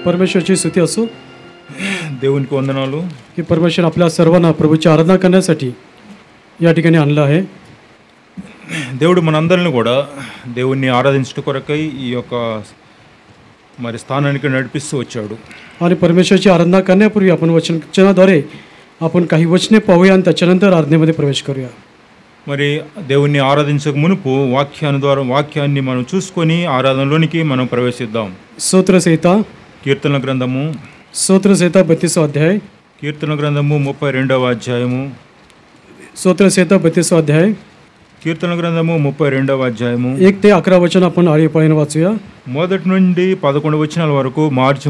परमेश्वरची स्तुती असो. దేవునికి వందనాలు. की परमेश्वर आपल्या सर्वांना प्रभूची आराधना करण्यासाठी या ठिकाणी आणलं आहे. దేవుడు మనందరిని కూడా దేవుణ్ణి ఆరాధించడం కొరకై ఈ యొక్క మరి స్థానానికి నడిపిస్తూ వచ్చాడు. आणि परमेश्वरची आराधना करण्यापूर्वी आपण वचनाद्वारे आपण काही वचने पाहूया आणि त्याच्यानंतर आराधनेमध्ये प्रवेश करूया. మరి దేవుణ్ణి ఆరాధించక మునుపు వాక్యాన్ని మనం చూసుకొని ఆరాధనలోనికి మనం ప్రవేశిద్దాం. స్తోత్రసహిता కీర్తన గ్రంథము 32వ अध्याय. కీర్తన గ్రంథము 32వ అధ్యాయము. స్తోత్రసहिता 32వ अध्याय. కీర్తన గ్రంథము 32వ అధ్యాయము 1 ते 11 వచనం आपण आळीपाळीने वाचूया. మొదటి నుండి 11 వచనాల వరకు మార్చి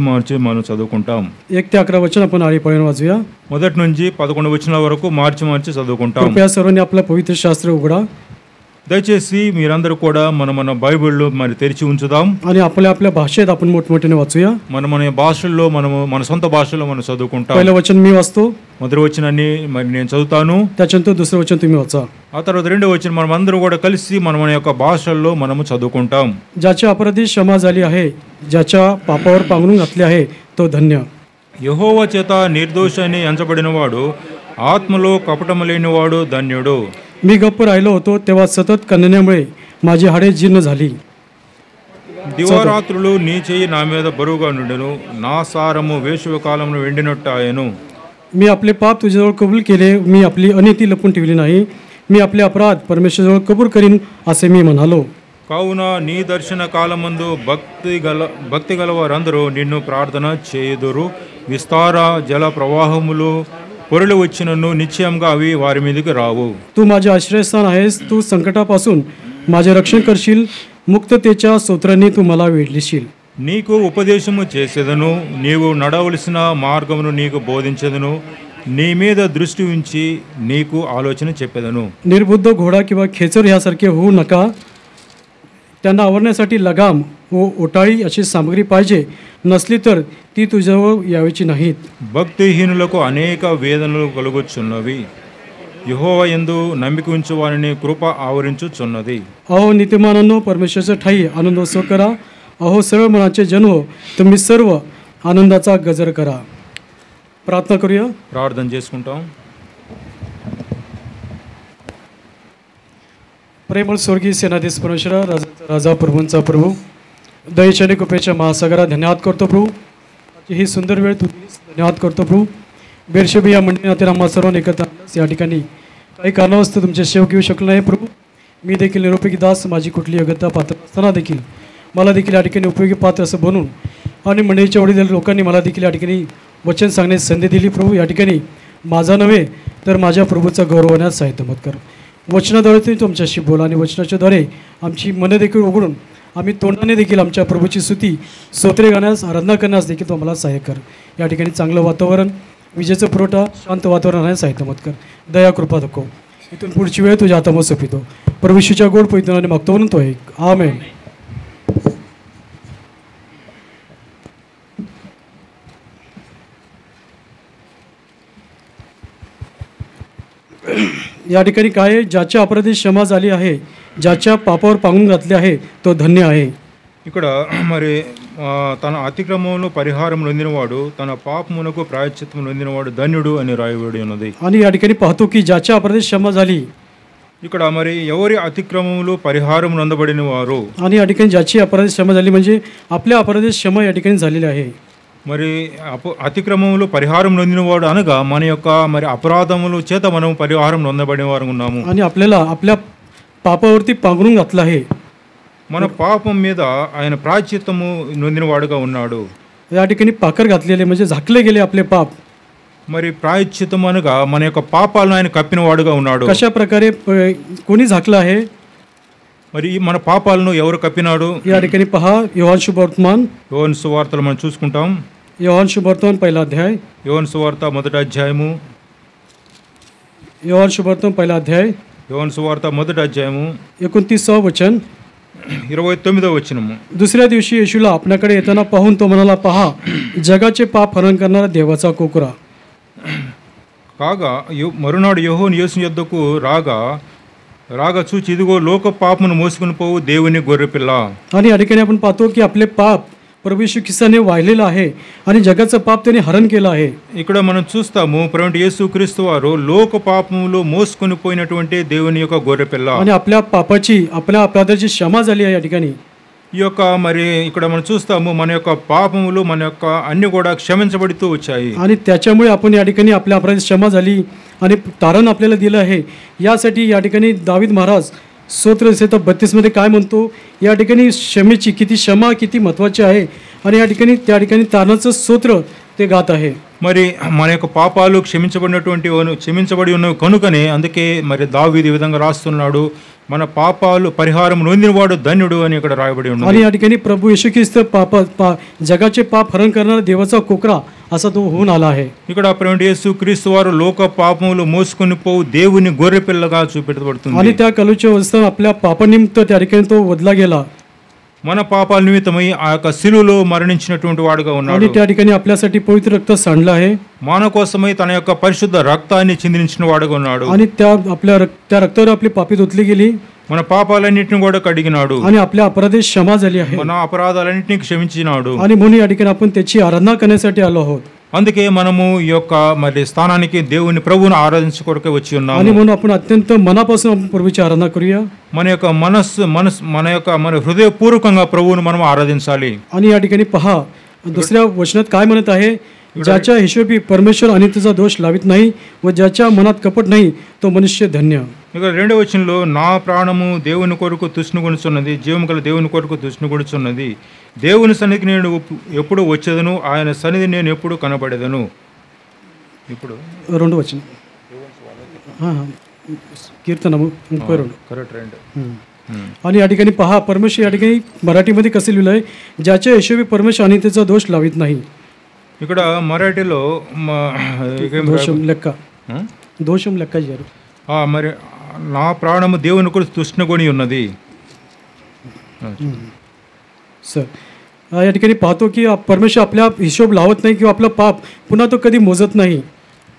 మనం చదువుకుంటాం. 1 ते 11 वचन आपण आळीपाळीने वाचूया. మొదటి నుంచి 11 వచనాల వరకు మార్చి చదువుకుంటాం. कृपया सर्वांनी आपलं पवित्र शास्त्र उघडा. దయచేసి మీరందరూ కూడా మన బైబిల్లో మరి తెరిచి ఉంచుదాం. आणि आपल्या भाषेत आपण मोठमोठ्याने वाचूया. మన భాషల్లో మన సొంత భాషలో మనం చదువుకుంటాం. पहिलं वचन मी वाचतो. మొదటి వచనాన్ని మరి నేను చదువుతాను. त्याच्यानंतर दुसरं वचन तुम्ही वाचा. ఆ తర్వాత రెండో వచనం మనం అందరూ కూడా కలిసి మన యొక్క భాషల్లో మనము చదువుకుంటాం. ज्याच्या अपराधी क्षमा झाली आहे, ज्याच्या पापावर पांघरून घातले आहे, तो धन्य. యెహోవా చేత నిర్దోషాన్ని ఎంచబడినవాడు, ఆత్మలో కపటము లేనివాడు ధన్యుడు. मी गप्प राहिलो होतो तेव्हा सतत कन्हण्यामुळे माझी हाडे जीर्ण झाली. దివారాత్రులు నీ చెయ్యి నా మీద బరువుగా నుండెను, నా సారము వేసవి కాలంలో ఎండినట్టు ఆయను. मी आपले पाप तुझ्याजवळ कबूल केले, मी आपली अनिती लपून ठेवली नाही, मी आपले अपराध परमेश्वराजवळ कबूल करीन असे मी म्हणालो. కావున నీ దర్శన కాలమందు భక్తి గలవారందరూ నిన్ను ప్రార్థన చేయుదురు. విస్తార జల ప్రవాహములు పొరలు వచ్చినను నిశ్చయంగా అవి వారి మీదకి రావు. तू माझे आश्रयस्थान आहेस, तू संकटापासून माझे रक्षण करशील, मुक्ततेच्या स्तोत्रांनी तू मला वेढलीशील. నీకు ఉపదేశము చేసేదను, నీవు నడవలసిన మార్గమును నీకు బోధించేదను, నీ మీద దృష్టి ఉంచి నీకు ఆలోచన చెప్పేదను. निर्बुद्ध घोडा किंवा खेचर ह्यासारखे होऊ नका. त्यांना आवरण्यासाठी लगाम व ओटाळी अशी सामग्री पाहिजे, नसली तर ती तुझ्याजवळ यायची नाहीत. భక్తిహీనులకు అనేక వేదనలు కలుగుచున్నవి, యెహోవా యందు नंबिक ఉంచు వారిని కృప ఆవరించుచున్నది. अहो नीतिमानांनो, परमेश्वराच्या ठाई आनंदोत्सव करा. अहो सरळ मनाचे जन हो, तुम्ही सर्व आनंदाचा गजर करा. प्रार्थना करूया. ప్రార్థన చేసుకుంటాం. प्रेमळ स्वर्गीय सेनाधीश परमेश्वरा, राजा प्रभूंचा प्रभू, दयेच्या आणि कृपेच्या महासागरा धन्यवाद करतो प्रभू. ही सुंदर वेळ तू दिलीस, धन्यवाद करतो प्रभू. बेरशेबी या मंडळीने आम्हा सर्वांना एकत्र आणलंस. या ठिकाणी काही कारणास्तव तुमचे सेवक येऊ शकलो नाही प्रभू. मी देखील निरुपयोगी दास, माझी कुठली योग्यता पात्र असताना देखील मला देखील या ठिकाणी उपयोगी पात्र असं बनून आणि मंडळीच्या वडील लोकांनी मला देखील या ठिकाणी वचन सांगण्याची संधी दिली प्रभू. या ठिकाणी माझा नव्हे तर माझ्या प्रभूचा गौरव होण्यास साहित्य मत कर. वचनाद्वारे तुम्ही तुमच्याशी बोला आणि वचनाच्याद्वारे आमची मनं देखील उघडून आम्ही तोंडाने देखील आमच्या प्रभूची स्तुती स्तोत्रे गाण्यास आराधना करण्यास देखील तो आम्हाला सहाय्य कर. या ठिकाणी चांगलं वातावरण, विजेचा पुरवठा, शांत वातावरण राहण्यास साहित्य मत कर. दया कृपा दाखव. इथून पुढची वेळ तुझ्या हातामध्ये सोपितो. प्रभूशीच्या गोड पवित्राने मागतो म्हणून तो आहे. आमेन. या ठिकाणी काय आहे? ज्याच्या अपराधी क्षमा झाली आहे, ज्याच्या पापावर पांघरून घातले आहे, तो धन्य आहे. ఇక్కడ మరి తన అతిక్రమమును పరిహారం నొందినవాడు, తన పాపమునకు ప్రాయశ్చిత్తం నొందినవాడు ధన్యుడు అని రాయబడి ఉన్నది. आणि या ठिकाणी पाहतो की ज्याच्या अपराधी क्षमा झाली, ఇక్కడ మరి ఎవరి అతిక్రమములు పరిహారం నొందబడిన వారు, आणि या ठिकाणी ज्याची अपराधी क्षमा झाली म्हणजे आपल्या अपराधी क्षमा या ठिकाणी झालेली आहे. మరి అతిక్రమములు పరిహారం నొందినవాడు అనగా మన యొక్క మరి అపరాధముల చేత మనం పరిహారం నొందబడిన వారు ఉన్నాము. आणि आपल्याला आपल्या पापावरती पांघरून घातलं आहे. మన పాపం మీద ఆయన ప్రాయశ్చిత్తము నొందినవాడుగా ఉన్నాడు. या ठिकाणी पाकर घातलेले म्हणजे झाकले गेले आपले पाप. మరి ప్రాయశ్చిత్తం అనగా మన యొక్క పాపాలను ఆయన కప్పినవాడుగా ఉన్నాడు. कशा प्रकारे कोणी झाकलं आहे? మరి మన పాపాలను ఎవరు కప్పినాడు? या ठिकाणी पहा, యోహాను శుభవర్తమాన్, యోహాను సువార్తలు మనం చూసుకుంటాం. యోహాను శుభవర్తమాన్ पहिला अध्याय. యోహాను సువార్త మొదటి అధ్యాయము. యోహాను శుభవర్తమాన్ पहिला अध्याय. యోహాను సువార్త మొదటి అధ్యాయము 29వ वचन. 29వ వచనము. दुसऱ्या दिवशी येशूला आपल्याकडे येताना पाहून तो म्हणाला, पहा, जगाचे पाप हरण करणारा देवाचा कोकरा. కాగా మరునాడు యోహాను యేసు యొద్దకు రాగా చూచి, ఇదిగో లోక పాపమును మోసుకుని పోవు దేవుని గొర్రెపిల్ల. आणि या ठिकाणी आपण पाहतो की आपले पाप प्रभू येशू ख्रिस्ताने वाहिलेलं आहे आणि जगाचं पाप त्याने हरण केलं आहे. ఇక్కడ మనం చూస్తాము ప్రభువైన యేసుక్రీస్తు వారు లోక పాపములు మోసుకొని పోయినటువంటి దేవుని యొక్క గొర్రెపిల్ల. आणि आपल्या पापाची आपल्या अपराधाची क्षमा झाली आहे या ठिकाणी. ఈ యొక్క మరి ఇక్కడ మనం చూస్తాము మన యొక్క పాపములు మన యొక్క అన్ని కూడా క్షమించబడుతూ వచ్చాయి. आणि त्याच्यामुळे आपण या ठिकाणी आपल्या अपराधाची क्षमा झाली आणि तारण आपल्याला दिलं आहे. यासाठी या ठिकाणी दावीद महाराज स्तोत्र 32 मध्ये काय म्हणतो, या ठिकाणी क्षमेची किती क्षमा किती महत्त्वाची आहे आणि या ठिकाणी त्या ठिकाणी तारणाचं स्तोत्र ते गात आहे. మరి మన యొక్క పాపాలు క్షమించబడి ఉన్నవి కనుకనే అందుకే మరి దావీదు ఈ విధంగా రాస్తున్నాడు, మన పాపాలు పరిహారం నొందినవాడు ధన్యుడు అని ఇక్కడ రాయబడి ఉన్నది. आणि या ठिकाणी प्रभू येशू ख्रिस्त जगाचे पाप हरण करणारा देवाचा कोकरा असा तो होऊन आला आहे. ఇక్కడ ప్రభువైన యేసుక్రీస్తు వారు లోక పాపములు మోసుకొని పోవు దేవుని గొర్రెపిల్లగా చూపెట్టబడుతుంది. आणि त्या कलूच्या अवस्थेत आपल्या पापानिमित्त त्या ठिकाणी तो वधला गेला మన పాపాల నిమిత్తమై ఆ యొక్క శిలువలో మరణించినటువంటి వాడుగా ఉన్నాడు. आणि त्या ठिकाणी आपल्यासाठी पवित्र रक्त सांडलं आहे మన కోసమై తన యొక్క పరిశుద్ధ రక్తాన్ని చిందించిన వాడుగా ఉన్నాడు. आणि त्या रक्तावर आपली पापी धुतली गेली మన పాపాలన్నింటిని కూడా కడిగినాడు. आणि आपल्या अपराधी क्षमा झाली आहे మన అపరాధాలన్నింటినీ క్షమించినాడు. आणि म्हणून या ठिकाणी आपण त्याची आराधना करण्यासाठी आलो आहोत. అందుకే మనము ఈ యొక్క మరి స్థానానికి దేవుని ప్రభువును ఆరాధించుకొరకే వచ్చి ఉన్నాము. आणि म्हणून आपण अत्यंत मनापासून आपण प्रभूची आराधना करूया. మన యొక్క మన హృదయపూర్వకంగా ప్రభువును మనం ఆరాధించాలి. आणि या ठिकाणी पहा दुसऱ्या वचनात काय म्हणत आहे, ज्याच्या हिशोबी परमेश्वर अनित्यचा दोष लावित नाही व ज्याच्या मनात कपट नाही तो मनुष्य धन्य. ఇక రెండవ వచనంలో నా ప్రాణము దేవుని కొరకు తృష్ణగొనుచున్నది, జీవము గల దేవుని కొరకు తృష్ణగొనుచున్నది, దేవుని సన్నిధికి నేను ఎప్పుడు వచ్చేదను, ఆయన సన్నిధి నేను ఎప్పుడు కనబడేదను. ఇప్పుడు రెండు वचन कीर्तन 32 కరెక్ట్ రెండు. आणि या ठिकाणी पहा परमेश्वर या ठिकाणी मराठीमध्ये कसे लिहिलं आहे, ज्याच्या हिशोबी परमेश्वर अनित्यचा दोष लावित नाही. ఇక్కడ మరాఠీలో దోషం లెక్క దోషం లెక్క చేయారు. మరి నా ప్రాణము దేవుని కొరకు తృష్ణగొని ఉన్నది. सर या ठिकाणी पाहतो की परमेश्वर आपल्या हिशोब लावत नाही किंवा आपलं पाप पुन्हा तो कधी मोजत नाही.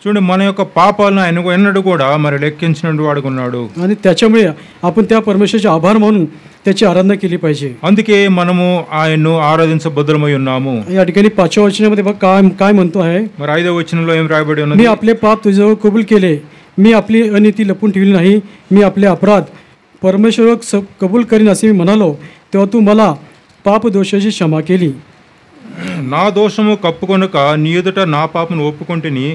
చూడండి మన యొక్క పాపాలను ఆయన ఎన్నడూ కూడా మరి లెక్కించినట్టు వాడుకున్నాడు. आणि त्याच्यामुळे आपण त्या परमेश्वराचे आभार मानून त्याची आराधना केली पाहिजे. అందుకే మనము ఆయన్ను ఆరాధించబద్దులమై ఉన్నాము. या ठिकाणी 5व्या वचनामध्ये बघ काय म्हणतो आहे, మరి 5వ వచనంలో ఏం రాయబడి ఉన్నది, मी आपले पाप तुझ्याजवळ कबूल केले, मी आपली अनिती लपून ठेवली नाही, मी आपले अपराध परमेश्वर कबूल करीन असे मी म्हणालो तेव्हा तू मला पाप दोषाची क्षमा केली. నా దోషము కప్పుకొనక నీ ఎదుట నా పాపను ఒప్పుకొంటిని,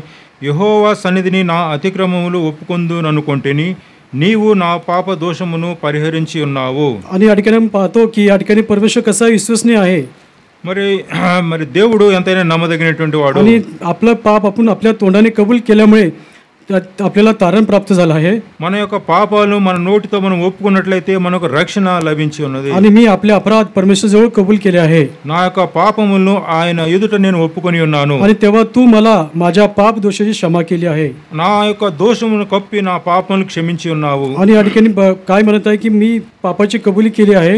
యెహోవా సన్నిధిని నా అతిక్రమములు ఒప్పుకొందుననుకొంటిని, నీవు నా పాప దోషమును పరిహరించి ఉన్నావు. आणि या ठिकाणी पाहतो की या ठिकाणी परमेश्वर कसा विश्वसनीय आहे. మరి దేవుడు ఎంతైనా నమ్మదగినటువంటి వాడు. आणि आपलं पाप आपण आपल्या तोंडाने कबूल केल्यामुळे आपल्याला तारण प्राप्त झालं आहे. మన యొక్క పాపాలు మన నోటితో మనం ఒప్పుకున్నట్లయితే మనకు రక్షణ లభించి ఉన్నది. आणि मी आपले अपराध परमेश्वर जवळ कबूल केले आहे. నా యొక్క పాపములను ఆయన ఎదుట నేను ఒప్పుకొని ఉన్నాను. आणि तेव्हा तू मला माझ्या पाप दोषाची क्षमा केली आहे. నా యొక్క దోషమును కప్పి నా పాపములను క్షమించి ఉన్నావు. आणि या ठिकाणी काय म्हणत आहे की मी पापाची कबुली केली आहे.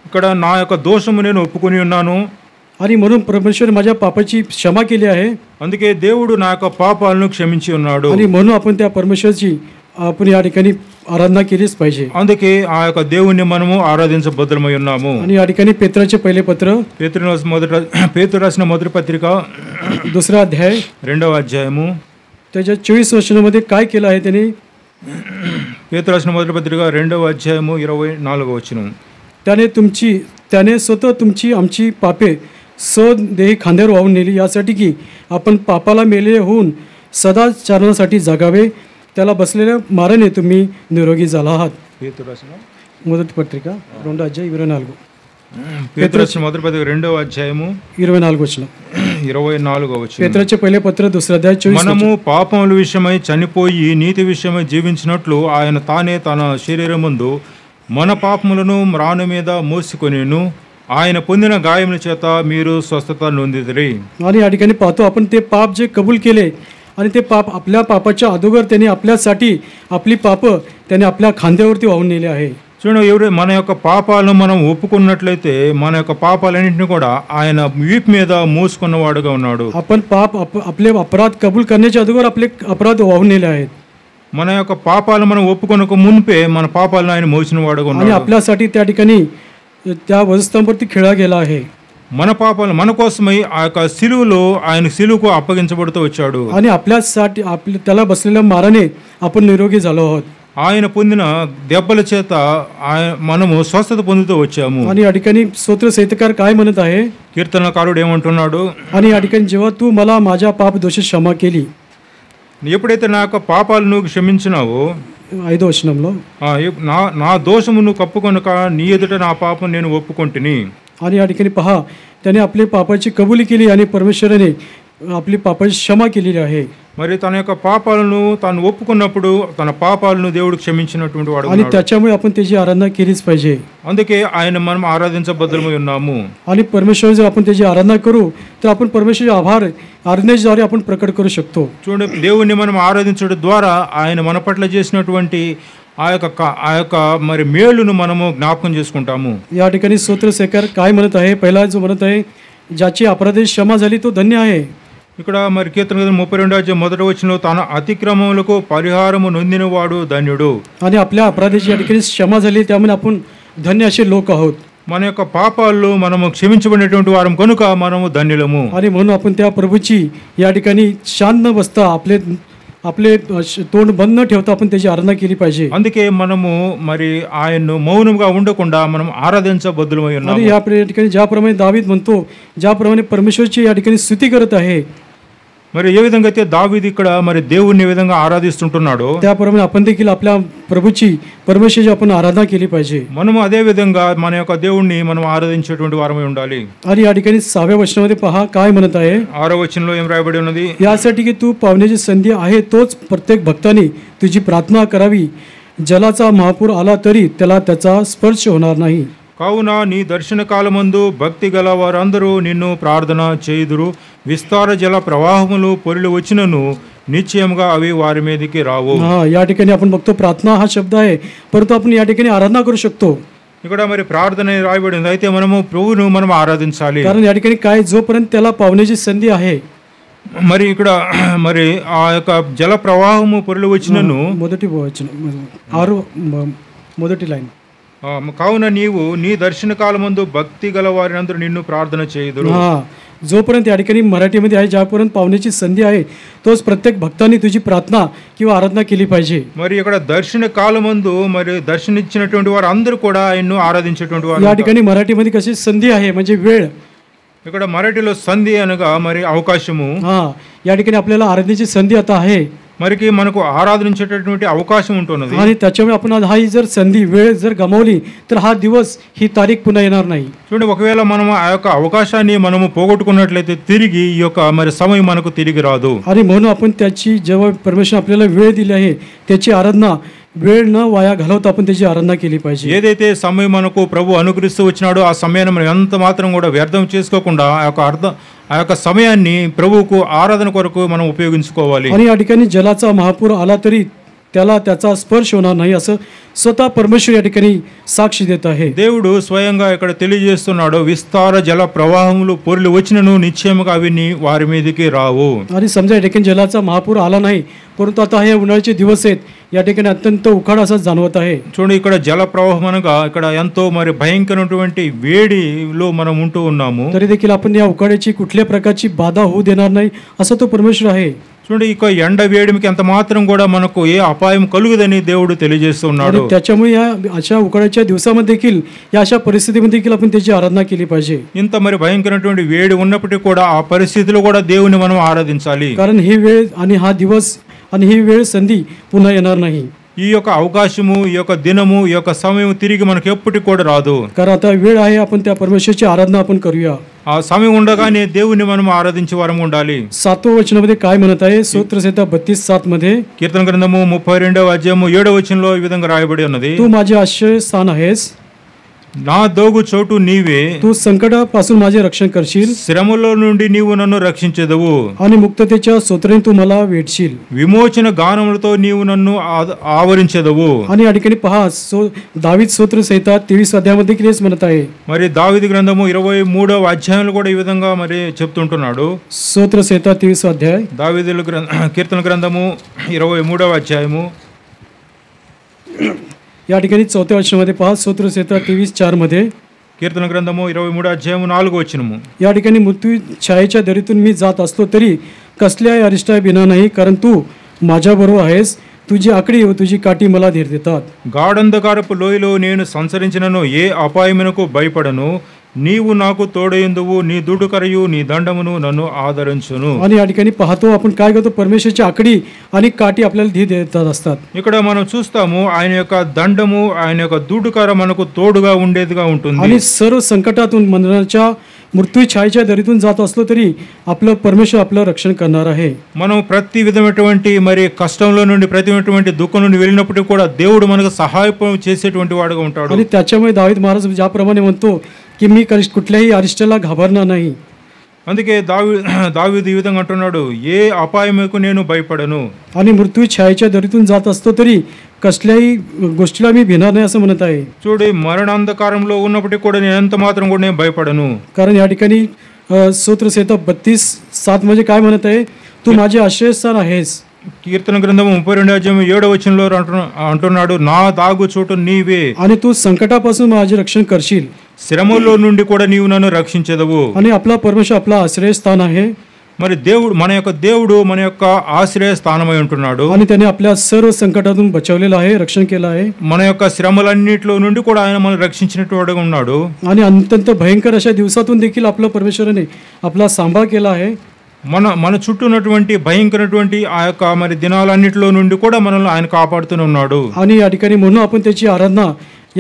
ఇక్కడ నా యొక్క దోషము నేను ఒప్పుకొని ఉన్నాను. आणि म्हणून परमेश्वर माझ्या पापाची क्षमा केली आहे. అందుకే దేవుడు నా యొక్క పాపాలను క్షమించి ఉన్నాడు. आणि म्हणून आपण त्या परमेश्वरची आपण या ठिकाणी आराधना केलीच पाहिजे. అందుకే ఆ యొక్క దేవుణ్ణి మనము ఆరాధించబద్దులమై ఉన్నాము. आणि या ठिकाणी पेत्राचे पहिले पत्र పేతురు రాసిన మొదటి పత్రిక 2रा अध्याय 2వ అధ్యాయము त्याच्या 24 वचनामध्ये काय केलं आहे त्यांनी. పేతురు రాసిన మొదటి పత్రిక 2వ అధ్యాయము 24వ వచనం, त्याने स्वतः तुमची आमची पापे सदेही खांद्यावर वाहून नेली, यासाठी की आपण पापाला मेलेले होऊन सदाचारणासाठी जगावे, त्याला बसलेल्या माराने तुम्ही निरोगी झाला आहात. మొదటి పత్రిక 2వ అధ్యాయం 24. పేతురు రాసిన మొదటి పత్రిక 2వ అధ్యాయము 24 వచనం. 24వ వచనం, పేతురుचे पहिले पत्र 2रा अध्याय 24. మనము పాపముల విషయమై చనిపోయి నీతి విషయమై జీవించినట్లు ఆయన తానే తన శరీరమందు మన పాపములను మ్రాను మీద మోసుకొనిను, ఆయన పొందిన గాయముల చేత మీరు స్వస్థత నొందిదిరి. आणि या ठिकाणी पाहतो आपण ते पाप जे कबूल केले आणि ते पाप आपल्या पापाच्या अगोदर त्यांनी आपल्यासाठी आपली पाप त्यांनी आपल्या खांद्यावरती वाहून नेले आहे. చూడండి, మన యొక్క పాపాలను మనం ఒప్పుకున్నట్లయితే మన యొక్క పాపాలన్నింటినీ కూడా ఆయన వీపు మీద మోసుకున్నవాడుగా ఉన్నాడు. आपण पाप आपले अपराध कबूल करण्याच्या अगोदर आपले अपराध वाहून नेले आहेत. మన యొక్క పాపాలను మనం ఒప్పుకొనక మునిపే మన పాపాలను ఆయన మోసిన వాడుగా आणि ఉన్నాడు. आपल्यासाठी त्या ठिकाणी त्या वधस्तंभावरती खेळा गेला आहे. మన పాపాలు మన కోసమై ఆ యొక్క సిలువలో ఆయన సిలువకు అప్పగించబడుతూ వచ్చాడు. आणि आपल्यासाठी त्याला बसलेल्या माराने आपण निरोगी झालो आहोत. ఆయన పొందిన దెబ్బల చేత మనము స్వస్థత పొందుతూ వచ్చాము. आणि या ठिकाणी स्तोत्र संहिताकार काय म्हणत आहे, కీర్తనకారుడు ఏమంటున్నాడు, आणि या ठिकाणी जेव्हा तू मला माझ्या पाप दोष क्षमा केली, ఎప్పుడైతే నా యొక్క పాపాలు నువ్వు క్షమించినావో 5వ వచనంలో నా దోషము నువ్వు కప్పుకొనక నీ ఎదుట నా పాపం నేను ఒప్పుకొంటిని. आणि या ठिकाणी पहा, त्याने आपली पापाची कबुली केली आणि परमेश्वराने आपली पापाची क्षमा केलेली आहे. మరి తన యొక్క పాపాలను తాను ఒప్పుకున్నప్పుడు తన పాపాలను దేవుడు క్షమించినటువంటి వాడు. आणि त्याच्यामुळे आपण त्याची आराधना केलीच पाहिजे. అందుకే ఆయన మనం ఆరాధించబద్ధమై ఉన్నాము. आणि परमेश्वर जर आपण त्याची आराधना करू तर आपण परमेश्वराचे आभार आराधनेद्वारे आपण प्रकट करू शकतो. చూడండి, దేవుణ్ణి మనం ఆరాధించడం ద్వారా ఆయన మన పట్ల చేసినటువంటి ఆ యొక్క మరి మేలును మనము జ్ఞాపకం చేసుకుంటాము. या ठिकाणी स्तोत्र संहिताकार काय म्हणत आहे, पहिला जो म्हणत आहे, ज्याची अपराधी क्षमा झाली तो धन्य आहे. ఇక్కడ మరి కీర్తన 32 మొదటి వచనంలో తన అతిక్రమములకు పరిహారము నొందినవాడు ధన్యుడు. आणि आपल्या अपराधीची या ठिकाणी क्षमा झाली, त्यामुळे आपण धन्य असे लोक आहोत. మన యొక్క పాపాలు మనము క్షమించబడినటువంటి వారం కనుక మనము ధన్యులము. आणि म्हणून आपण त्या प्रभूची या ठिकाणी शांत न बसता आपले तोंड बंद न ठेवता आपण त्याची आराधना केली पाहिजे. అందుకే మనము మరి ఆయన్ను మౌనంగా ఉండకుండా మనం ఆరాధించబద్ధులమై ఉన్నాము. आणि या ठिकाणी ज्याप्रमाणे दावीद म्हणतो, ज्याप्रमाणे परमेश्वरची या ठिकाणी स्तुती करत आहे, మరి ఏ విధంగా అయితే దావీదు ఇక్కడ మరి దేవుణ్ణి ఏ విధంగా ఆరాధిస్తుంటున్నాడో त्याप्रमाणे आपण देखील आपल्या प्रभूची परमेश्वरची आपण आराधना केली पाहिजे. మనము అదే విధంగా మన యొక్క దేవుణ్ణి మనం ఆరాధించేటువంటి వారమై ఉండాలి. आणि या ठिकाणी 6व्या वचनामध्ये पहा काय म्हणत आहे, 6వ వచనంలో ఏం రాయబడి ఉన్నది, यासाठी की तू पावण्याची संधी आहे तोच प्रत्येक भक्ताने तुझी प्रार्थना करावी. जलाचा महापूर आला तरी त्याला त्याचा स्पर्श होणार नाही. కావున నీ దర్శన కాలమందు భక్తి గల వారందరూ నిన్ను ప్రార్థన చేయుదురు. విస్తార జల ప్రవాహములు పొరిలి వచ్చినను నిశ్చయముగా అవి వారి మీదకి రావు. या ठिकाणी आपण बघतो प्रार्थना हा शब्द आहे, परंतु आपण या ठिकाणी आराधना करू शकतो. ఇక్కడ మరి ప్రార్థన రాయబడి ఉంది. అయితే మనము ప్రభువును మనం ఆరాధించాలి. कारण या ठिकाणी काय, जोपर्यंत त्याला पावण्याची संधी आहे. మరి ఇక్కడ మరి ఆ యొక్క జల ప్రవాహము పొరిలి వచ్చినను మొదటి లైన్, కావున నీవు నీ దర్శన కాలమందు భక్తి గల వారినందరూ నిన్ను ప్రార్థన చేయుదురు. जोपर्यंत या ठिकाणी मराठीमध्ये आहे, ज्यापर्यंत पावण्याची संधी आहे तोच प्रत्येक भक्तांनी तुझी प्रार्थना किंवा आराधना केली पाहिजे. మరి ఇక్కడ దర్శన కాలమందు మరి దర్శనిచ్చినటువంటి వారు అందరూ కూడా ఆయన్ను ఆరాధించేటువంటి వారు. या ठिकाणी मराठीमध्ये कशी संधी आहे म्हणजे वेळ, ఇక్కడ మరాఠీలో సంధి అనగా మరి అవకాశము. या ठिकाणी आपल्याला आराधनेची संधी आता आहे, మరికి మనకు ఆరాధించేటటువంటి అవకాశం ఉంటున్నది. आणि त्याच्यामुळे आपण हा ही जर संधी वेळ जर गमावली तर हा दिवस ही तारीख पुन्हा येणार नाही. చూడండి, ఒకవేళ మనం ఆ యొక్క అవకాశాన్ని మనము పోగొట్టుకున్నట్లయితే తిరిగి ఈ యొక్క మరి సమయం మనకు తిరిగి రాదు. आणि म्हणून आपण त्याची जेव्हा परमेश्वर आपल्याला वेळ दिली आहे त्याची आराधना वेळ न वाया घालवता आपण त्याची आराधना केली पाहिजे. ఏదైతే సమయం మనకు ప్రభు అనుగ్రహిస్తూ వచ్చినాడో ఆ సమయాన్ని మనం ఎంత మాత్రం కూడా వ్యర్థం చేసుకోకుండా ఆ యొక్క సమయాన్ని ప్రభువుకు ఆరాధన కొరకు మనం ఉపయోగించుకోవాలి. आणि या ठिकाणी जलाचा महापूर आला तरी त्याला त्याचा स्पर्श होणार नाही असं स्वतः परमेश्वर या ठिकाणी साक्षी देत आहे. దేవుడు స్వయంగా ఇక్కడ తెలియజేస్తున్నాడు, విస్తార జల ప్రవాహములు పొర్లి వచ్చినను నిశ్చయముగా అవి వారి మీదకి రావు. आणि समजा या ठिकाणी जलाचा महापूर आला नाही, परंतु आता हे उन्हाळ्याचे दिवस आहेत, या ठिकाणी अत्यंत उखाड असं जाणवत आहे. చూడండి, ఇక్కడ జల ప్రవాహం అనగా ఇక్కడ ఎంతో మరి భయంకరమైనటువంటి వేడిలో మనం ఉంటూ ఉన్నాము. तरी देखील आपण या उखाड्याची कुठल्या प्रकारची बाधा होऊ देणार नाही असं तो परमेश्वर आहे. చూడండి, ఇక ఎండ వేడిమికి ఎంత మాత్రం కూడా మనకు ఏ అపాయం కలుగుదని దేవుడు తెలియజేస్తున్నాడు. त्याच्यामुळे या अशा उकाड्याच्या दिवसामध्ये देखील या अशा परिस्थितीमध्ये देखील आपण त्याची आराधना केली पाहिजे. ఇంత మరి భయంకరమైనటువంటి వేడి ఉన్నప్పటికీ కూడా ఆ పరిస్థితిలో కూడా దేవుని మనం ఆరాధించాలి. कारण ही वेळ आणि हा दिवस आणि ही वेळ संधी पुन्हा येणार नाही. ఈ యొక్క అవకాశము, ఈ యొక్క దినము, ఈ యొక్క సమయం తిరిగి మనకు ఎప్పటికి కూడా రాదు. कारण आता वेळ आहे, आपण त्या परमेश्वराची आराधना आपण करूया. ఆ సమయం ఉండగానే దేవుని మనం ఆరాధించే వారం ఉండాలి. 7వ वचनामध्ये काय म्हणत आहे, स्तोत्र संहिता 32:7 मध्ये, కీర్తన గ్రంథము 32వ అధ్యాయము 7వ వచనంలో ఈ విధంగా రాయబడి ఉన్నది, तू माझे आश्रयस्थान आहेस, నా దోగు చోటు నీవే, तू संकटापासून माझे रक्षण करशील, శ్రమలో నుండి నీవు నన్ను రక్షించెదవు, आणि मुक्ततेच्या स्तोत्राने तू मला वेढशील, విమోచన గానములతో నీవు నన్ను ఆవరించెదవు. आणि या ठिकाणी पहा, दावीद स्तोत्र संहिता 23 अध्यायामध्ये देखील हेच म्हणत आहे. మరి దావీదు గ్రంథము 23వ అధ్యాయంలో కూడా ఈ విధంగా మరి చెప్తుంటున్నాడు. स्तोत्र संहिता 23 अध्याय, దావీదుల కీర్తన గ్రంథము 23వ అధ్యాయము या ठिकाणी 4व्या वचनामध्ये पहा, स्तोत्र संहिता 23:4 मध्ये, కీర్తన గ్రంథము 23 అధ్యాయము 4 వచనము. या ठिकाणी मृत्यू छायेच्या दरीतून मी जात असलो तरी कसल्याही अरिष्टा बिना नाही, कारण तू माझ्याबरोबर आहेस. तुझी आकडी व तुझी काठी मला धीर देतात. గాఢంధకారపు లోయలో నేను సంచరించినను ఏ అపాయమునకు భయపడను. నీవు నాకు తోడయుందువు, నీ దుడుకరయు నీ దండమును నన్ను ఆదరించును. आणि या ठिकाणी पाहतो आपण काय करतो, परमेश्वरची आकडी आणि काठी आपल्याला धीर देतात असतात. ఇక్కడ మనం చూస్తాము ఆయన యొక్క దండము, ఆయన యొక్క దుడుకర మనకు తోడుగా ఉండేదిగా ఉంటుంది. आणि सर्व संकटातून मरणाच्या मृत्यू छायेच्या दरीतून जात असलो तरी आपलं परमेश्वर आपलं रक्षण करणार आहे. మనం ప్రతి విధమైనటువంటి మరి కష్టంలో నుండి ప్రతి విధమైనటువంటి దుఃఖం నుండి వెళ్ళినప్పటికీ కూడా దేవుడు మనకు సహాయం చేసేటువంటి వాడుగా ఉంటాడు. आणि त्याच्यामुळे दावीद महाराज ज्याप्रमाणे म्हणतो की मी कुठल्याही अरिष्टाला घाबरणार नाही. అందుకే దావీదు ఈ విధంగా అంటున్నాడు, ఏ అపాయముకు నేను భయపడను. आणि मृत्यू छायेच्या दरीतून जात असतो तरी कसल्याही गोष्टीला मी भिणार नाही असं म्हणत आहे. చూడు, మరణాంధకారంలో ఉన్నప్పటికీ కూడా నేను ఎంత మాత్రం కూడా నేను భయపడను. कारण या ठिकाणी स्तोत्रसंहिता 32:7 म्हणजे काय म्हणत आहे, तू माझे आश्रयस्थान आहेस. కీర్తన గ్రంథము 32 అధ్యాయం 7వ వచనంలో అంటున్నాడు, నా దాగు చోటు నీవే. आणि तू संकटापासून माझे रक्षण करशील. శ్రమల్లో నుండి కూడా నీవు నన్ను రక్షించెదవు. आणि आपला परमेश्वर आपला आश्रयस्थान आहे. మరి దేవుడు మన యొక్క ఆశ్రయ స్థానమై ఉంటున్నాడు. आणि त्याने आपल्या सर्व संकटातून बचावलेलं आहे, रक्षण केलं आहे. మన యొక్క శ్రమలన్నిటిలో నుండి కూడా ఆయన మనం రక్షించినట్టుగా ఉన్నాడు. आणि अत्यंत भयंकर अशा दिवसातून देखील आपल्या परमेश्वराने आपला सांभाळ केला आहे. మన చుట్టూ ఉన్నటువంటి భయంకరటువంటి ఆ యొక్క మరి దినాలన్నిటిలో నుండి కూడా మనల్ని ఆయన కాపాడుతూనే ఉన్నాడు. आणि या ठिकाणी म्हणून आपण त्याची आराधना,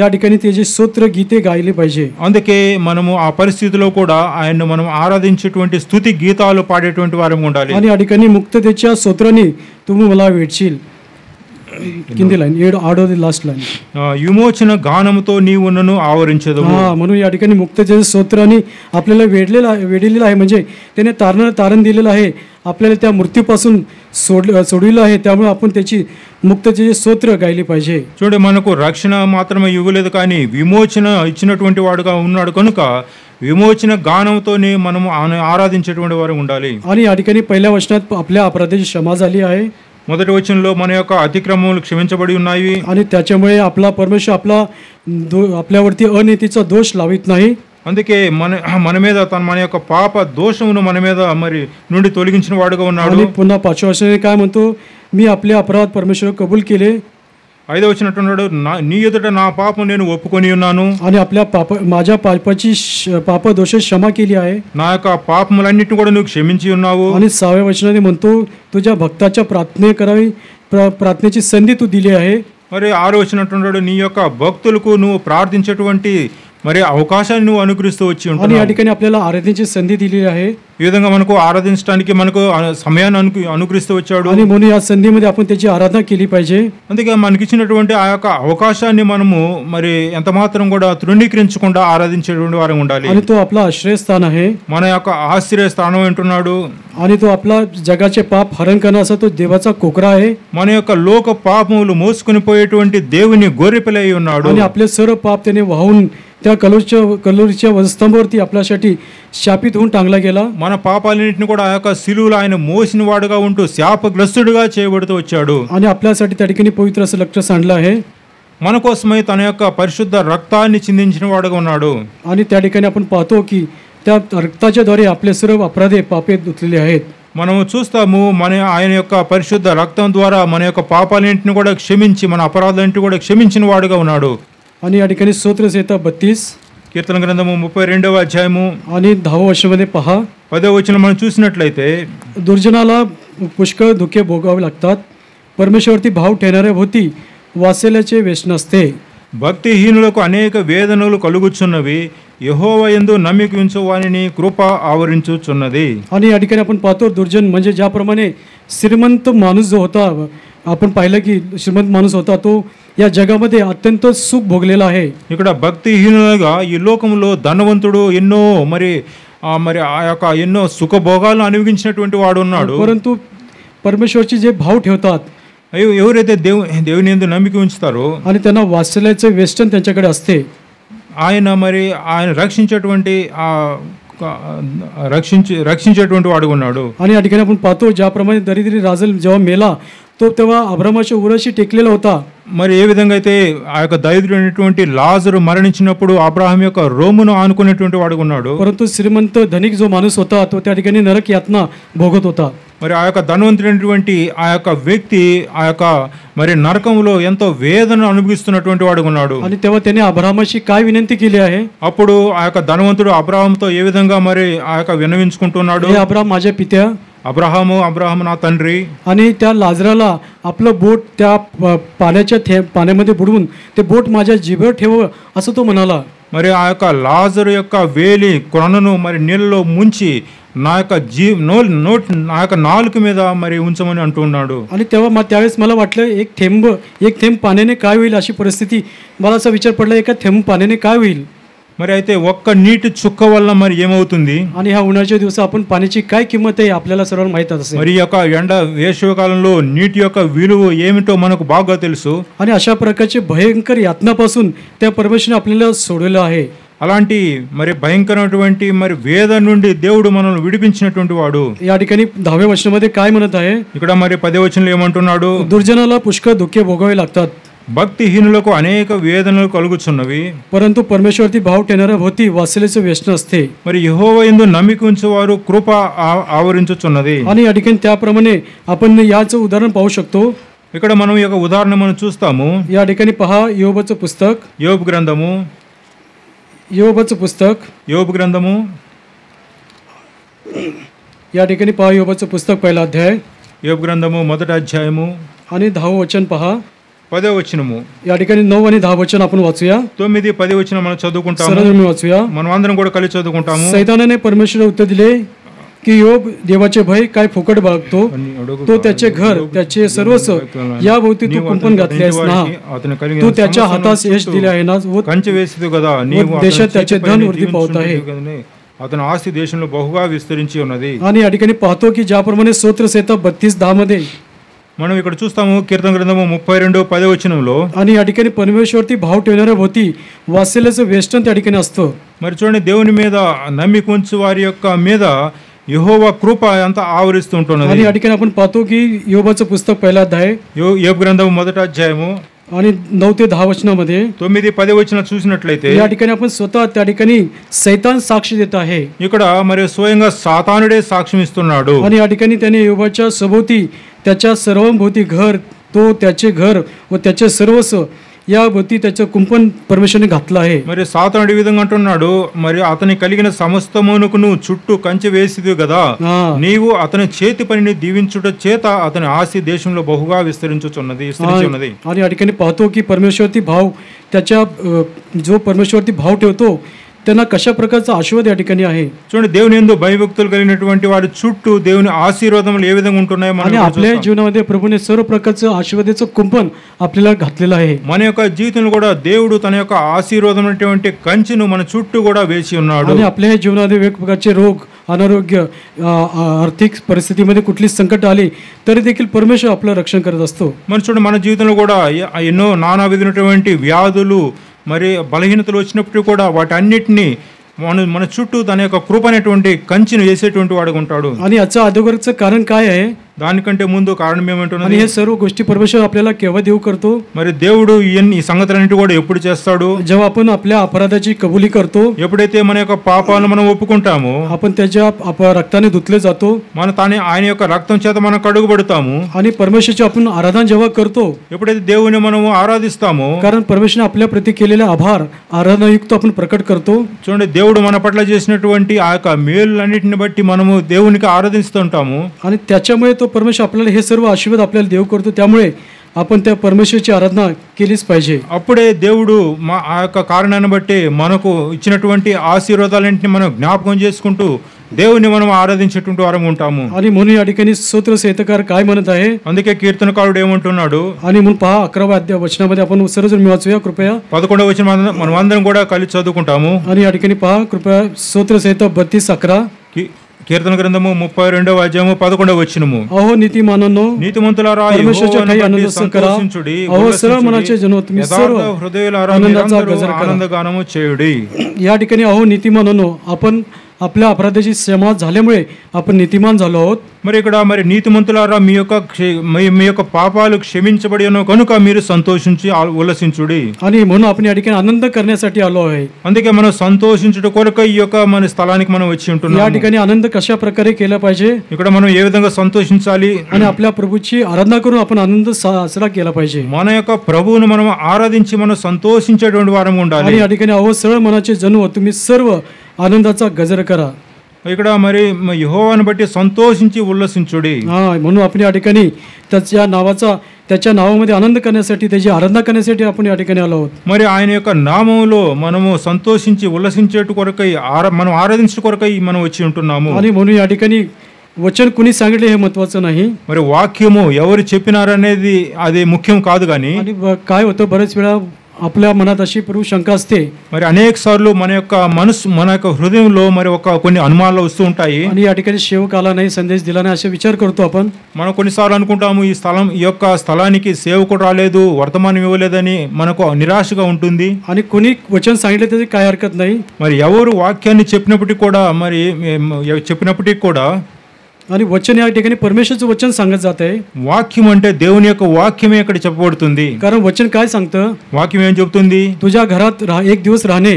या ठिकाणी त्याची स्तोत्र गीते गायली पाहिजे. అందుకే మనము ఆ పరిస్థితిలో కూడా ఆయన్ను మనం ఆరాధించేటువంటి స్తుతి గీతాలు పాడేటువంటి వారం ఉండాలి. आणि या ठिकाणी मुक्ततेच्या स्तोत्राने तुम्ही मला वेडशील. किंदी लाईन 7 लास्ट लाईन. विमोचन गानमुतो నీవు నన్ను ఆవరించెదవు. म्हणून या ठिकाणी मुक्ततेच्या स्तोत्राने आपल्याला वेढलेलं आहे, म्हणजे त्याने तारण दिलेलं आहे, आपल्याला त्या मृत्यूपासून सोडविलं आहे. त्यामुळे आपण त्याची मुक्ततेचे स्तोत्र गायली पाहिजे. చూడండి, మనకు రక్షణ మాత్రమే ఇవ్వలేదు కానీ విమోచన ఇచ్చినటువంటి వాడుగా ఉన్నాడు కనుక విమోచన గానంతోనే మనము ఆరాధించేటువంటి వారు ఉండాలి. आणि या ठिकाणी पहिल्या वचनात आपल्या अपराधाची क्षमा झाली आहे. మొదటి వచనంలో మన యొక్క అతిక్రమములు క్షమించబడి ఉన్నాయి. आणि त्याच्यामुळे आपला परमेश्वर आपल्यावरती अनितीचा दोष लावित नाही. అందుకే మన మీద మన యొక్క పాప దోషమును మన మీద మరి నుండి తొలగించిన వాడుగా ఉన్నాడు. आणि पुन्हा 5व्या वचनाने काय म्हणतो, मी आपले अपराध परमेश्वर कबूल केले. 5వ వచనం అంటున్నాడు, నీ ఎదుట నా పాపం నేను ఒప్పుకొని ఉన్నాను. आणि आपल्या माझ्या पापाची पाप दोष क्षमा केली आहे. నా యొక్క పాపములన్నిటిని కూడా నువ్వు క్షమించి ఉన్నావు. आणि 6व्या वचनाने म्हणतो, तुझ्या भक्ताच्या प्रार्थनेची संधी तू दिली आहे. మరి 6వ వచనం అంటున్నాడు, నీ యొక్క భక్తులకు నువ్వు ప్రార్థించేటువంటి మరి అవకాశాన్ని నువ్వు అనుగ్రహిస్తూ వచ్చి आणि या ఉంటావు. ठिकाणी आपल्याला आराधनेची संधी दिलेली आहे. ఈ విధంగా మనకు ఆరాధించడానికి మనకు సమయాన్ని అనుగ్రహిస్తూ వచ్చాడు. आणि म्हणून या संधीमध्ये आपण त्याची आराधना केली पाहिजे. అందుకే మనకిచ్చినటువంటి ఆ యొక్క అవకాశాన్ని మనము మరి ఎంత మాత్రం కూడా తృణీకరించకుండా ఆరాధించేటువంటి వారు ఉండాలి. आणि तो आपला आश्रयस्थान आहे. మన యొక్క ఆశ్రయ స్థానం అంటున్నాడు. आणि तो आपला जगाचे पाप हरण करण्याचा तो देवाचा कोकरा आहे. మన యొక్క లోక పాపములు మోసుకొని పోయేటువంటి దేవుని గొర్రెపిల్ల అయి ఉన్నాడు. आणि आपले सर्व पाप त्याने वाहून त्या कलोरीच्या वस्तंभावरती आपल्यासाठी शापित होऊन टांगला गेला. మన పాపాలన్నింటిని కూడా ఆ యొక్క సిలువలో ఆయన మోసిన వాడుగా ఉంటూ శాపగ్రస్తుడిగా చేయబడుతూ వచ్చాడు. आणि आपल्यासाठी त्या ठिकाणी पवित्र असं रक्त सांडलं आहे. మన కోసమై తన యొక్క పరిశుద్ధ రక్తాన్ని చిందించిన వాడుగా ఉన్నాడు. आणि त्या ठिकाणी आपण पाहतो की त्या रक्ताच्या द्वारे आपले सर्व अपराधे पापे धुतलेले आहेत. మనము చూస్తాము ఆయన యొక్క పరిశుద్ధ రక్తం ద్వారా మన యొక్క పాపాలన్నింటిని కూడా క్షమించి మన అపరాధాలన్నింటిని కూడా క్షమించిన వాడుగా ఉన్నాడు. आणि या ठिकाणी स्तोत्रसंहिता 32 కీర్తన గ్రంథము 32వ అధ్యాయము आणि 10व्या वचनामध्ये पहा, 10వ వచనం మనం చూసినట్లయితే, दुर्जनाला पुष्कळ धुके भोगावे लागतात, परमेश्वरती भाव ठेवणाऱ्या भोवती वात्सल्याचे व्यसन असते. భక్తిహీనులకు అనేక వేదనలు కలుగుచున్నవి, యెహోవా యందు నమ్మిక ఉంచు వానిని కృప ఆవరించుచున్నది. आणि या ठिकाणी आपण पाहतो दुर्जन म्हणजे ज्याप्रमाणे श्रीमंत माणूस जो होता, आपण पाहिलं की श्रीमंत माणूस होता, तो या जगामध्ये अत्यंत सुख भोगलेला आहे. ఇక్కడ భక్తిహీనులుగా ఈ లోకంలో ధనవంతుడు ఎన్నో మరి ఆ యొక్క ఎన్నో సుఖభోగాలను అనుభవించినటువంటి వాడు ఉన్నాడు. परंतु परमेश्वरचे जे भाव ठेवतात, ఎవరైతే దేవుని యందు నమ్మిక ఉంచుతారో आणि त्यांना वात्सल्याचे वेस्टन त्यांच्याकडे असते. ఆయన రక్షించేటువంటి రక్షించేటువంటి వాడు ఉన్నాడు. आणि या ठिकाणी आपण पाहतो ज्याप्रमाणे दरिद्री राजल जेव्हा मेला तो तेव्हा अब्रामाच्या उराशी टेकलेला होता. మరి ఏ విధంగా అయితే ఆ యొక్క దరిద్రుడైనటువంటి లాజరు మరణించినప్పుడు అబ్రాహాం యొక్క రోమును ఆనుకునేటువంటి వాడుగా ఉన్నాడు. परंतु श्रीमंत धनिक जो माणूस होता तो त्या ठिकाणी नरक यातना भोगत होता. మరి ఆ యొక్క ధనవంతుడైనటువంటి ఆ యొక్క వ్యక్తి ఆ యొక్క మరి నరకంలో ఎంతో వేదన అనుభవిస్తున్నటువంటి వాడుగా ఉన్నాడు. आणि तेव्हा त्याने अब्रामाशी काय विनंती केली आहे? అప్పుడు ఆ యొక్క ధనవంతుడు అబ్రాహాంతో ఏ విధంగా మరి ఆ యొక్క విన్నవించుకుంటున్నాడు, हे अब्राम माझ्या पित्या, అబ్రాహాము నా తండ్రి. आणि त्या लाजराला आपलं बोट त्या पाण्यामध्ये बुडवून ते बोट माझ्या जिभेवर ठेव असं तो म्हणाला. మరి ఆ యొక్క లాజరు యొక్క వేలి కొనను మరి నీళ్ళలో ముంచి నా యొక్క నా యొక్క నాలుక మీద మరి ఉంచమని అంటున్నాడు. आणि तेव्हा त्यावेळेस मला वाटलं एक थेंब पाण्याने काय होईल अशी परिस्थिती, मला असा विचार पडला एका थेंब पाण्याने काय होईल. మరి అయితే ఒక్క నీటి చుక్క వల్ల మరి ఏమవుతుంది? आणि ह्या उन्हाळ्याच्या दिवसात आपण पाण्याची काय किंमत आहे आपल्याला सर्वांना माहित असेल. మరి యొక్క ఎండ వేసవికాలంలో నీటి యొక్క విలువ ఏమిటో మనకు బాగా తెలుసు. आणि अशा प्रकारचे भयंकर यातनापासून त्या परमेश्वराने आपल्याला सोडवलं आहे. అలాంటి మరి భయంకరమైనటువంటి మరి వేద నుండి దేవుడు మనల్ని విడిపించినటువంటి వాడు. या ठिकाणी 10व्या वचनामध्ये काय म्हणत आहे? ఇక్కడ మరి 10వ వచనంలో ఏమంటున్నాడు? दुर्जनाला पुष्कळ दुःखे भोगावे लागतात, భక్తిహీనులకు అనేక వేదనలు కలుగుచున్నవి, परंतु परमेश्वरती भाव ठेवणाऱ्या भोवती वासलेचे व्यसन असते. మరి యెహోవా యందు నమ్మిక ఉంచువారు కృప ఆవరించుచున్నది. आणि या ठिकाणी त्याप्रमाणे आपण याचं उदाहरण पाहू शकतो. ఇక్కడ మనం ఈ యొక్క ఉదాహరణ మనం చూస్తాము. या ठिकाणी पहा యోబుचं पुस्तक, యోబు గ్రంథము या ठिकाणी पहा యోబుचं पुस्तक 1ला अध्याय, యోబు గ్రంథము 1వ అధ్యాయము आणि 10వ वचन पहा. 10వ వచనము. या ठिकाणी 9 आणि 10 वचन आपण वाचूया. 9, 10 వచనం మనం చదువుకుంటాము. सरळ मी वाचूया. మనం అందరం కూడా కలిసి చదువుకుంటాము. सैतानाने परमेश्वराला उत्तर दिले की योग देवाचे भय काय फुकट बाळगतो, तो त्याचे घर त्याचे सर्वस्व या भोवती तू कुंपण घातले आहेस ना, तू त्याच्या हातास यश दिले आहे ना, కంచె వేసిదు కదా, నీవు देशात त्याचे धन वृद्धी पावत आहे. అతని ఆస్తి దేశంలో బహుగా విస్తరించి ఉన్నది. आणि या ठिकाणी पाहतो की ज्याप्रमाणे स्तोत्र संहिता 32:10 मध्ये మనం ఇక్కడ చూస్తాము కీర్తన గ్రంథము 32, 10వ వచనంలో. आणि या ठिकाणी परमेश्वरती भाव ठेवणाऱ्या भोवती वासल्याचं वेष्टन त्या ठिकाणी असतं. మరి చూడండి, దేవుని మీద నమ్మిక ఉంచు వారి యొక్క మీద యెహోవా కృప ఎంత ఆవరిస్తూ ఉంటున్నది. आणि या ठिकाणी आपण पाहतो की యోబుचं पुस्तक 1ला अध्याय, యోబు గ్రంథము 1వ అధ్యాయము आणि 9 ते 10 वचनामध्ये 9, 10 వచనం చూసినట్లయితే या ठिकाणी आपण स्वतः त्या ठिकाणी सैतान साक्ष देत आहे. ఇక్కడ మరి స్వయంగా సాతానుడే సాక్ష్యం ఇస్తున్నాడు. आणि या ठिकाणी त्याने योबाच्या सभोवती त्याच्या सर्वांभोवती घर, तो त्याचे घर व त्याचे सर्वस्व या भोवती त्याचं कुंपण परमेश्वरने घातलं आहे. మరి సాతానుడు ఈ విధంగా అంటున్నాడు, మరి అతని కలిగిన సమస్తమునకు నువ్వు చుట్టూ కంచె వేసిదివి కదా, నీవు అతని చేతి పనిని దీవించుట చేత అతని ఆస్తి దేశంలో బహుగా విస్తరించుచున్నది. आणि या ठिकाणी पाहतो की परमेश्वरती भाव त्याच्या जो परमेश्वरती भाव ठेवतो त्यांना कशा प्रकारचा आशीर्वाद या ठिकाणी आहे. చూడండి, దేవుని యందు భయభక్తులు కలిగినటువంటి వారి చుట్టూ దేవుని ఆశీర్వాదములు ఏ విధంగా ఉంటున్నాయో आणि आपल्या जीवनामध्ये प्रभूने सर्व प्रकारचं आशीर्वादाचं कुंपण आपल्याला घातलेलं आहे. మన యొక్క జీవితంలో కూడా దేవుడు తన యొక్క ఆశీర్వాదమైనటువంటి కంచెను మన చుట్టూ కూడా వేసి ఉన్నాడు. आणि आपल्या जीवनामध्ये वेगवेगळ्या प्रकारचे रोग, अनारोग्य, आर्थिक परिस्थितीमध्ये कुठली संकट आली तरी देखील परमेश्वर आपलं रक्षण करत असतो. మరి చూడండి, మన జీవితంలో కూడా ఎన్నో నానా విధమైనటువంటి వ్యాధులు మరి బలహీనతలు వచ్చినప్పుడు కూడా వాటన్నిటిని మన చుట్టూ తన యొక్క కృప అనేటువంటి కంచెను వేసేటువంటి వాడుగా ఉంటాడు. आणि याचं अगोदरचं कारण काय आहे? దానికంటే ముందు కారణం ఏమంటున్నది? आणि हे सर्व गोष्टी परमेश्वर आपल्याला केव्हा देव करतो? మరి దేవుడు ఈ సంగతులన్నిటి కూడా ఎప్పుడు చేస్తాడు? जेव्हा आपण आपल्या अपराधाची कबुली करतो, ఎప్పుడైతే మన యొక్క పాపాలను మనం ఒప్పుకుంటామో, आपण त्याच्या रक्ताने धुतले जातो, ఆయన యొక్క రక్తం చేత మనం కడుగుబడతాము. आणि परमेश्वराची आपण आराधना जेव्हा करतो, ఎప్పుడైతే దేవుని మనము ఆరాధిస్తామో, कारण परमेश्वराने आपल्या प्रति केलेला आभार आराधनायुक्त आपण प्रकट करतो. చూడండి, దేవుడు మన పట్ల చేసినటువంటి ఆ యొక్క మేలులన్నిటిని బట్టి మనము దేవునికి ఆరాధిస్తుంటాము. आणि त्याच्यामुळे तो परमेश्वर आपल्याला हे सर्व आशीर्वाद आपल्याला देव करतो. त्यामुळे आपण त्या परमेश्वराची आराधना केलीच पाहिजे. అప్పుడే దేవుడు ఆ యొక్క కారణాన్ని బట్టి మనకు ఇచ్చినటువంటి ఆశీర్వాదాలన్నింటినీ మనం జ్ఞాపకం చేసుకుంటూ దేవుని మనం ఆరాధించేటువంటి వారం ఉంటాము. आणि म्हणून या ठिकाणी स्तोत्र संहिताकार काय म्हणत आहे? అందుకే కీర్తనకారుడు ఏమంటున్నాడు? आणि म्हणून पहा 11व्या अध्याय वचनामध्ये आपण सर्वजण वाचूया कृपया. 11వ వచనం మనం అందరం కూడా కలిసి చదువుకుంటాము. आणि या ठिकाणी पहा कृपया स्तोत्र संहिता 32:11, కీర్తన గ్రంథము 32వ అధ్యాయము 11వ వచనము. अहो नीतिमानांनो, నీతిమంతులారా परमेश्वराच्या ठायी आनंद करा, अहो सरळ मनाचे जन तुम्ही सर्व హృదయులారా आनंदाचा गजर करा. ఆనందగానము చేయుడి. या ठिकाणी अहो नीतिमानांनो, आपण आपल्या अपराधाची क्षमा झाल्यामुळे आपण नीतिमान झालो आहोत. మరి ఇక్కడ మరి నీతిమంతులారా మీ యొక్క పాపాలు క్షమించబడిన కనుక మీరు సంతోషించి ఉల్లసించుడి. आणि म्हणून आपण या ठिकाणी आनंद करण्यासाठी आलो आहे. అందుకే మనం సంతోషించుట కొరకు ఈ యొక్క మన స్థలానికి మనం వచ్చి ఉంటున్నాము. या ठिकाणी आनंद कशा प्रकारे केला पाहिजे, ఇక్కడ మనం ఏ విధంగా సంతోషించాలి आणि आपल्या प्रभूची आराधना करून आपण आनंद साजरा केला पाहिजे. మన యొక్క ప్రభువును మనం ఆరాధించి మనం సంతోషించేటువంటి వారం ఉండాలి. आणि या ठिकाणी अहो सरळ मनाचे जणू तुम्ही सर्व आनंदाचा गजर करा. ఇక్కడ మరి యెహోవాను బట్టి సంతోషించి ఉల్లసించుడి. म्हणून आपण या ठिकाणी त्याच्या नावामध्ये आनंद करण्यासाठी, त्याची आराधना करण्यासाठी आपण या ठिकाणी आलो आहोत. మరి ఆయన యొక్క నామములో మనము సంతోషించి ఉల్లసించేట కొరకై మనం ఆరాధించే కొరకై మనం వచ్చి ఉంటున్నాము. आणि म्हणून या ठिकाणी वचन कुणी सांगितले हे महत्वाचं नाही. మరి వాక్యము ఎవరు చెప్పినారనేది అది ముఖ్యం కాదు కానీ, आणि काय होतं बरेच वेळा आपल्या मनात अशी प्रभू शंका असते. మరి అనేక సార్లు మన యొక్క మనసు మన యొక్క హృదయంలో మరి కొన్ని అనుమానాలు వస్తూ ఉంటాయి. आणि या ठिकाणी सेवक आला नाही, संदेश दिला नाही असे विचार करतो आपण. మనం కొన్నిసార్లు అనుకుంటాము ఈ యొక్క స్థలానికి సేవకుడు రాలేదు, వర్తమానం ఇవ్వలేదని మనకు నిరాశగా ఉంటుంది. आणि कोणी वचन सांगितले त्याची काय हरकत नाही. మరి ఎవరు వాక్యాన్ని చెప్పినప్పటికీ కూడా आणि वचन या ठिकाणी परमेश्वरचं वचन सांगत जात आहे. వాక్యం అంటే దేవుని యొక్క వాక్యమే ఇక్కడ చెప్పబడుతుంది. कारण वचन काय सांगतं, వాక్యం ఏం చెబుతుంది, तुझ्या घरात एक दिवस राहणे,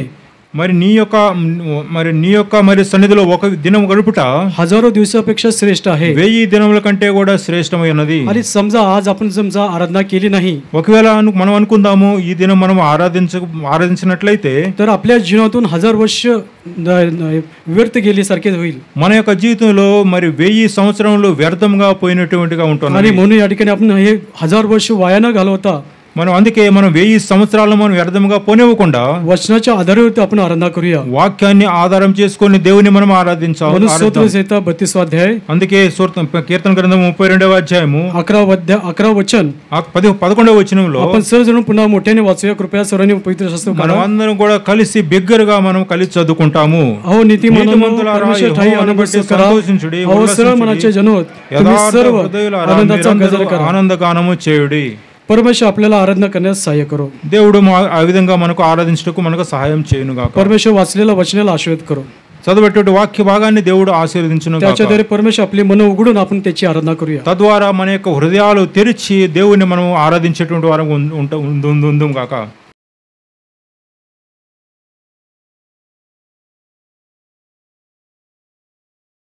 మరి నీ యొక్క సన్నిధిలో ఒక దినం గడుపుట हजारो दिवसापेक्षा श्रेष्ठ आहे. 1000 దినముల కంటే కూడా శ్రేష్టమై ఉన్నది. आणि समजा आज आपण आराधना केली नाही, ఒకవేళ మనం అనుకుందాము ఈ దినం మనం ఆరాధించినట్లయితే तर आपल्या जीवनातून 1000 वर्ष व्यर्थ गेल्यासारखे होईल. మన యొక్క జీవితంలో మరి 1000 సంవత్సరములు వ్యర్థంగా పోయినటువంటిగా ఉంటుంది. आणि म्हणून या ठिकाणी आपण हे 1000 वर्ष वाया न घालवता అందుకే మనం 1000 సంవత్సరాలు మనం వ్యర్థంగా పోనివ్వకుండా वचनाच्या आधारावर आपण आराधना करूया. వాక్యాన్ని ఆధారం చేసుకొని దేవుని మనం ఆరాధించాలి. స్తోత్రసంహిత 32వ అధ్యాయం, అందుకే కీర్తన గ్రంథం 32వ అధ్యాయము 11వ వచనం 11వ వచనంలో आपण सर्वजण पुन्हा मोठ्याने वाचूया. कृपया सर्वांनी पवित्र शास्त्र మనం అందరం కూడా కలిసి బిగ్గరగా మనం కలిసి చదువుకుంటాము. अहो नीतिमानांनो परमेश्वर ठाई आनंद करा, अहो सरळ मनाचे जनो तुम्ही सर्व आनंदाचा गजर करा, ఆనందగానము చేయుడి. परमेश्वर आपल्याला आराधना करण्यास सहाय्य करो. దేవుడు ఆ విధంగా మనకు ఆరాధించుటకు మనకు సహాయం చేయును గాక. परमेश्वर वाचलेल्या वचनाला आशीर्वाद करो. చదివేటువంటి వాక్య భాగాన్ని దేవుడు ఆశీర్వదించును గాక. त्याच्याद्वारे परमेश्वर आपले मन उघडून आपण त्याची आराधना करूया. తద్వారా మన యొక్క హృదయాలు తెరిచి దేవుని మనం ఆరాధించేటువంటి వారం ఉందుం గాక.